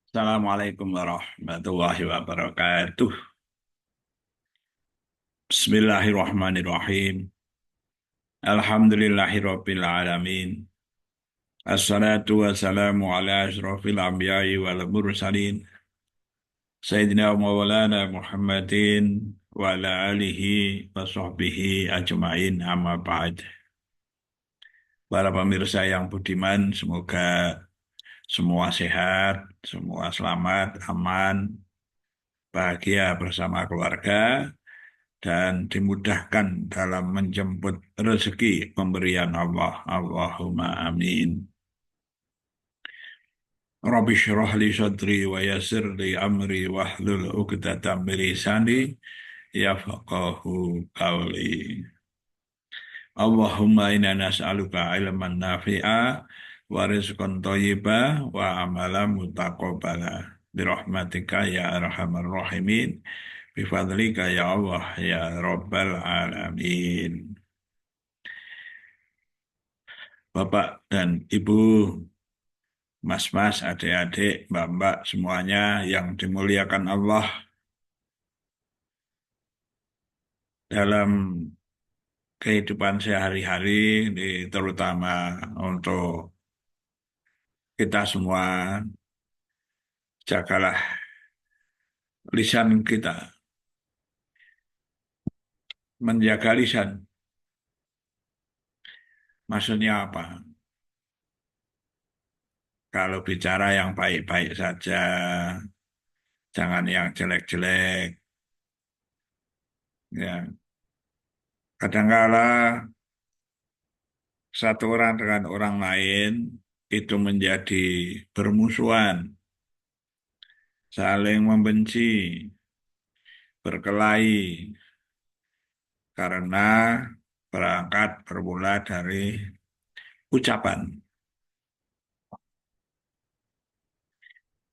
Assalamualaikum warahmatullahi wabarakatuh. Bismillahirrahmanirrahim. Alhamdulillahirabbil alamin. Assalatu wassalamu ala asyrafil anbiya'i wal mursalin. Sayyidina wa maulana Muhammadin wa ala alihi wa sahbihi ajma'in amma ba'd. Para pemirsa yang budiman, semoga semua sehat, semua selamat, aman, bahagia bersama keluarga, dan dimudahkan dalam menjemput rezeki pemberian Allah. Allahumma amin. Rabbi syrah li sadri wa yassir li amri wahlul 'uqdatam min lisani yafqahu qawli. Allahumma inna nas'aluka ilman nafi'a wa rizqan thayyiba wa amalan mutaqabbala. Birahmatika ya arhamar rahimin. Bifadlika ya Allah ya Rabbal alamin. Bapak dan Ibu, Mas-mas, adik-adik, mbak-mbak, semuanya yang dimuliakan Allah, dalam kehidupan sehari-hari, terutama untuk kita semua, jagalah lisan kita. Menjaga lisan, maksudnya apa? Kalau bicara yang baik-baik saja, jangan yang jelek-jelek. Ya, kadangkala satu orang dengan orang lain itu menjadi bermusuhan, saling membenci, berkelahi, karena berangkat bermula dari ucapan.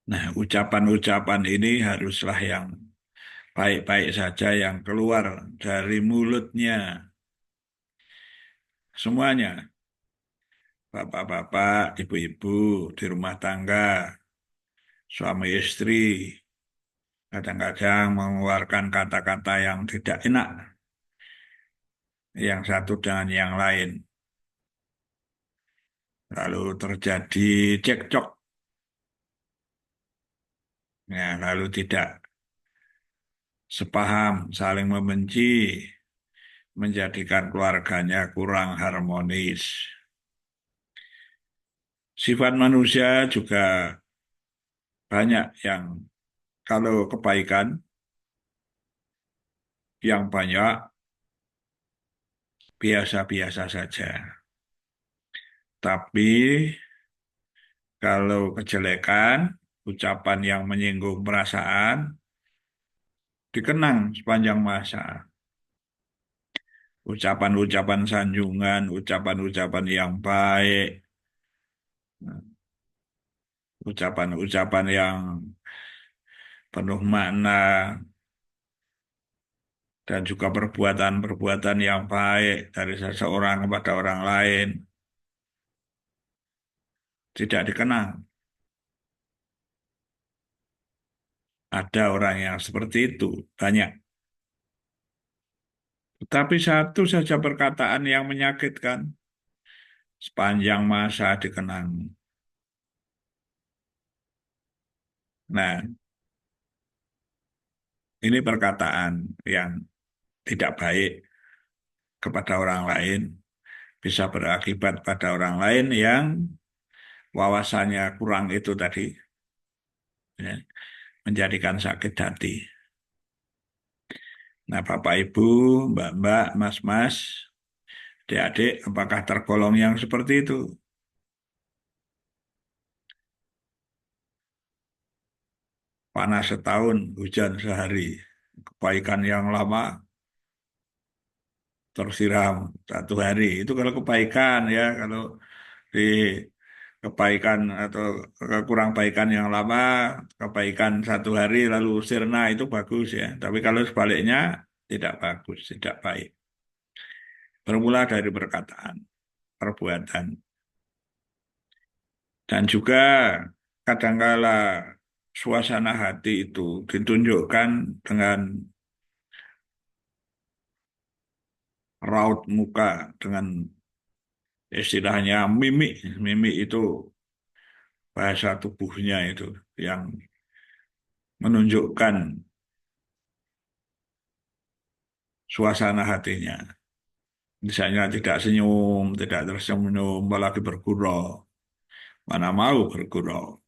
Nah, ucapan-ucapan ini haruslah yang baik-baik saja yang keluar dari mulutnya. Semuanya, bapak-bapak, ibu-ibu di rumah tangga, suami istri, kadang-kadang mengeluarkan kata-kata yang tidak enak, yang satu dengan yang lain. Lalu terjadi cekcok, ya, lalu tidak sepaham, saling membenci, menjadikan keluarganya kurang harmonis. Sifat manusia juga banyak yang kalau kebaikan yang banyak biasa-biasa saja. Tapi kalau kejelekan, ucapan yang menyinggung perasaan, dikenang sepanjang masa. Ucapan-ucapan sanjungan, ucapan-ucapan yang baik, ucapan-ucapan yang penuh makna, dan juga perbuatan-perbuatan yang baik dari seseorang kepada orang lain tidak dikenang. Ada orang yang seperti itu, banyak. Tapi satu saja perkataan yang menyakitkan sepanjang masa dikenang. Nah, ini perkataan yang tidak baik kepada orang lain, bisa berakibat pada orang lain yang wawasannya kurang itu tadi, ya, menjadikan sakit hati. Nah, Bapak Ibu, Mbak-mbak, Mas-mas, adik-adik, apakah tergolong yang seperti itu? Panas setahun, hujan sehari. Kebaikan yang lama tersiram satu hari. Itu kalau kebaikan ya, kalau di kebaikan atau kurang baikan yang lama, kebaikan satu hari lalu sirna itu bagus ya. Tapi kalau sebaliknya tidak bagus, tidak baik. Bermula dari perkataan, perbuatan. Dan juga kadangkala suasana hati itu ditunjukkan dengan raut muka, dengan istilahnya mimik. Mimik itu bahasa tubuhnya itu yang menunjukkan suasana hatinya. Misalnya tidak senyum, tidak tersenyum, apalagi bergurau. Mana mau bergurau.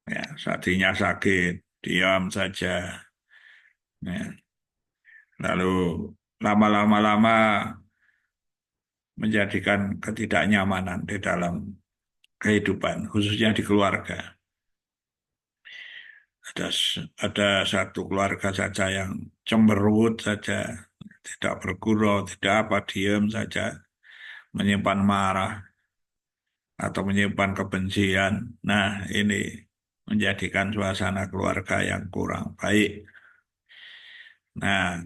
Ya, hatinya sakit, diam saja. Ya. Lalu lama-lama menjadikan ketidaknyamanan di dalam kehidupan, khususnya di keluarga. Ada satu keluarga saja yang cemberut saja, tidak bergurau, tidak apa, diam saja, menyimpan marah atau menyimpan kebencian. Nah, ini menjadikan suasana keluarga yang kurang baik. Nah,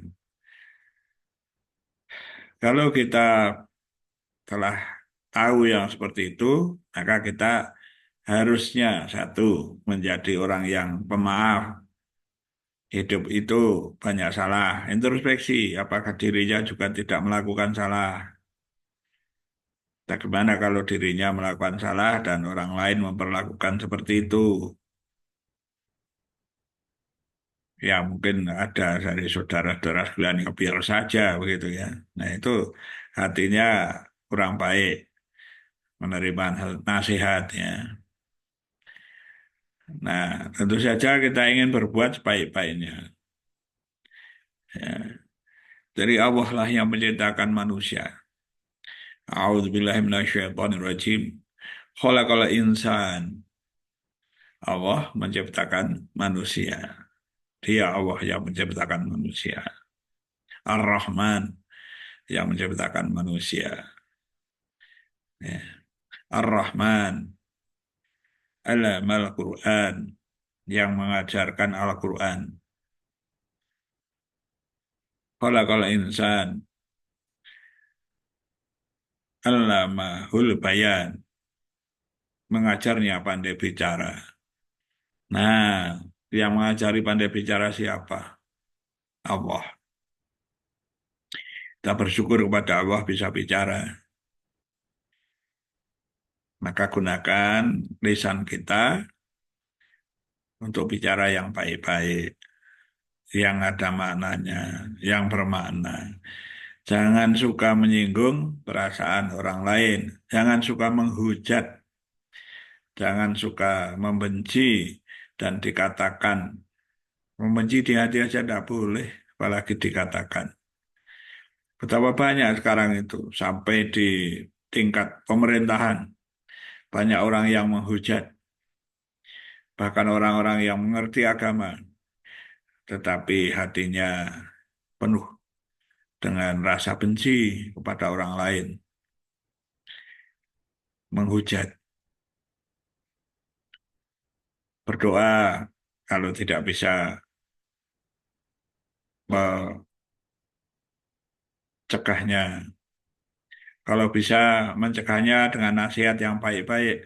kalau kita telah tahu yang seperti itu, maka kita harusnya satu menjadi orang yang pemaaf. Hidup itu banyak salah. Introspeksi, apakah dirinya juga tidak melakukan salah? Bagaimana kalau dirinya melakukan salah dan orang lain memperlakukan seperti itu? Ya mungkin ada dari saudara-saudara sekalian yang biar saja begitu ya. Nah itu hatinya kurang baik menerima nasihat ya. Nah tentu saja kita ingin berbuat sebaik-baiknya. Ya. Dari Allah lah yang menciptakan manusia. A'udzubillahi minasyaitonirrajim. Khalaqal insan. Allah menciptakan manusia. Dia Allah yang menciptakan manusia. Ar-Rahman yang menciptakan manusia. Ya. Ar-Rahman alamal Quran yang mengajarkan Al-Quran. Khalaqal insan allamahul bayan, mengajarnya pandai bicara. Nah, yang mengajari pandai bicara siapa? Allah. Kita bersyukur kepada Allah bisa bicara. Maka gunakan lisan kita untuk bicara yang baik-baik, yang ada maknanya, yang bermakna. Jangan suka menyinggung perasaan orang lain. Jangan suka menghujat. Jangan suka membenci dan dikatakan. Membenci di hati aja tidak boleh, apalagi dikatakan. Betapa banyak sekarang itu, sampai di tingkat pemerintahan. Banyak orang yang menghujat, bahkan orang-orang yang mengerti agama, tetapi hatinya penuh dengan rasa benci kepada orang lain, menghujat, berdoa kalau tidak bisa mencegahnya, kalau bisa mencegahnya dengan nasihat yang baik-baik,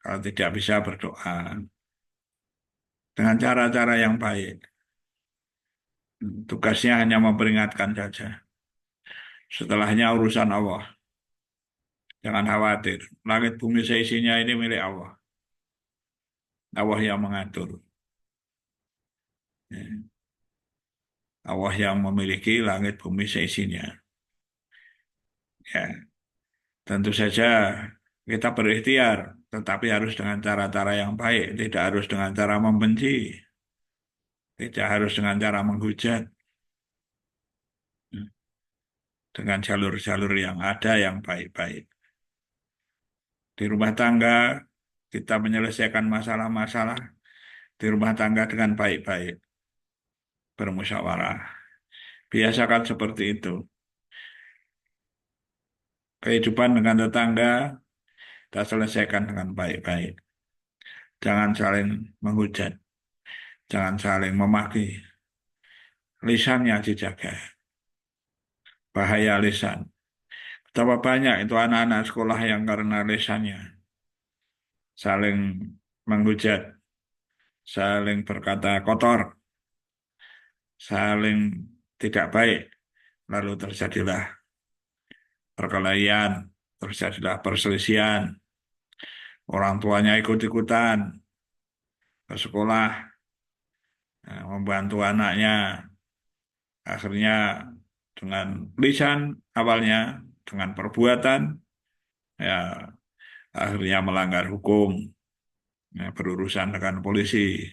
kalau tidak bisa berdoa dengan cara-cara yang baik. Tugasnya hanya memperingatkan saja. Setelahnya urusan Allah. Jangan khawatir. Langit bumi seisinya ini milik Allah. Allah yang mengatur. Ya. Allah yang memiliki langit bumi seisinya. Ya, tentu saja kita berikhtiar, tetapi harus dengan cara-cara yang baik, tidak harus dengan cara membenci, tidak harus dengan cara menghujat, dengan jalur-jalur yang ada yang baik-baik. Di rumah tangga kita menyelesaikan masalah-masalah di rumah tangga dengan baik-baik, bermusyawarah. Biasakan seperti itu. Kehidupan dengan tetangga kita selesaikan dengan baik-baik. Jangan saling menghujat, jangan saling memaki. Lisannya dijaga, bahaya lisan. Betapa banyak itu anak-anak sekolah yang karena lisannya saling menghujat, saling berkata kotor, saling tidak baik, lalu terjadilah perkelahian, terjadilah perselisihan, orang tuanya ikut-ikutan ke sekolah, membantu anaknya, akhirnya dengan lisan awalnya, dengan perbuatan, ya akhirnya melanggar hukum, ya, berurusan dengan polisi.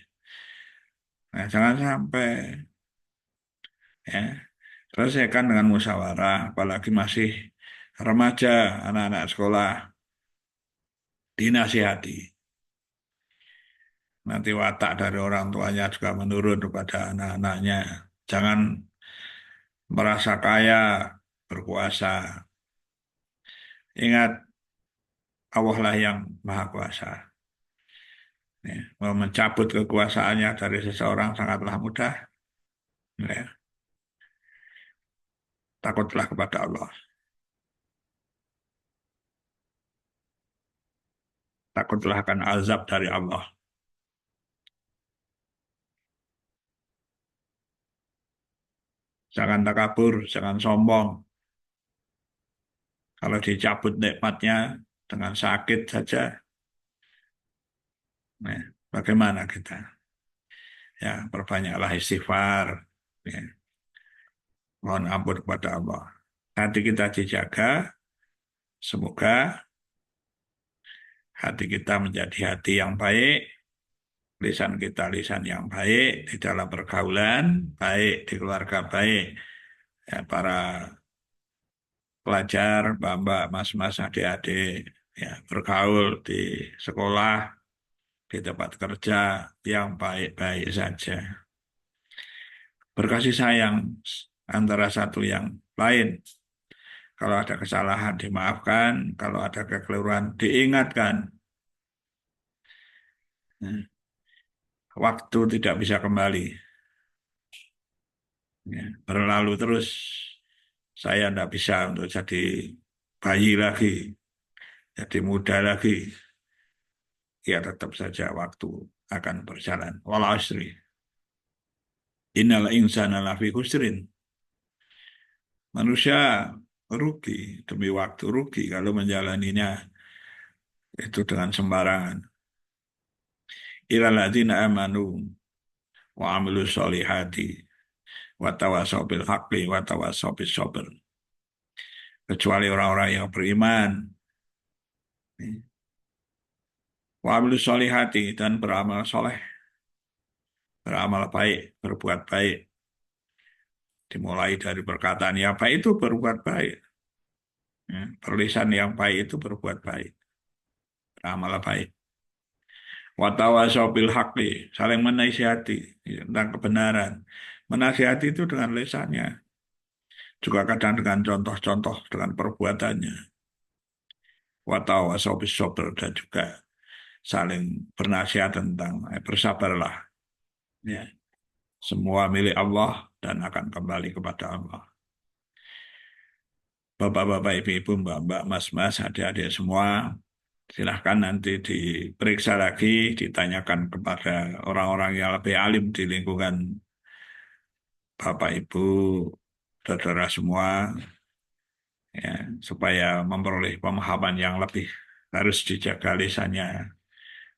Nah, jangan sampai ya selesaikan dengan musyawarah, apalagi masih remaja, anak-anak sekolah, dinasihati. Nanti watak dari orang tuanya juga menurun kepada anak-anaknya. Jangan merasa kaya, berkuasa. Ingat, Allah lah yang Maha Kuasa. Ya, mau mencabut kekuasaannya dari seseorang sangatlah mudah. Ya, takutlah kepada Allah. Takutlah akan azab dari Allah. Jangan takabur, jangan sombong. Kalau dicabut nikmatnya dengan sakit saja, nah, bagaimana kita? Ya, perbanyaklah istighfar. Ya, mohon ampun kepada Allah. Hati kita dijaga, semoga hati kita menjadi hati yang baik, lisan kita lisan yang baik di dalam pergaulan, baik di keluarga baik. Ya, para pelajar, mbak-mbak, mas-mas, adik-adik, ya, bergaul di sekolah, di tempat kerja yang baik-baik saja. Berkasih sayang antara satu yang lain. Kalau ada kesalahan dimaafkan, kalau ada kekeliruan diingatkan. Nah, waktu tidak bisa kembali. Ya, berlalu terus. Saya tidak bisa untuk jadi bayi lagi, jadi muda lagi. Ya tetap saja waktu akan berjalan. Wal asri. Innal insana lafi khusrin. Manusia rugi demi waktu, rugi kalau menjalaninya itu dengan sembarangan. Ilal ladzina amanu wa amilu sholihati wa tawassaw bil haqqi wa tawassaw bis sabr. Kecuali orang-orang yang beriman wa amilu sholihati dan beramal soleh, beramal baik, berbuat baik. Dimulai dari perkataan yang baik itu berbuat baik. Ya, perlisan yang baik itu berbuat baik, beramal baik. Watawasaw bil haqqi, saling menasihati tentang kebenaran. Menasihati itu dengan lisannya, juga kadang dengan contoh-contoh dengan perbuatannya. Watawasaw bis sabr, dan juga saling bernasihat tentang bersabarlah. Ya, semua milik Allah dan akan kembali kepada Allah. Bapak-bapak, ibu-ibu, mbak-mbak, mas-mas, adik-adik semua, silahkan nanti diperiksa lagi, ditanyakan kepada orang-orang yang lebih alim di lingkungan Bapak, Ibu, saudara semua, ya, supaya memperoleh pemahaman yang lebih. Harus dijaga lisannya,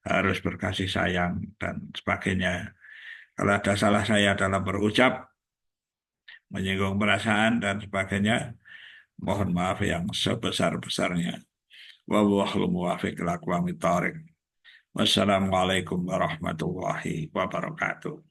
harus berkasih sayang, dan sebagainya. Kalau ada salah saya dalam berucap, menyinggung perasaan, dan sebagainya, mohon maaf yang sebesar-besarnya. Wallahul muwaffiq ila aqwamit thoriq. Wassalamualaikum warahmatullahi wabarakatuh.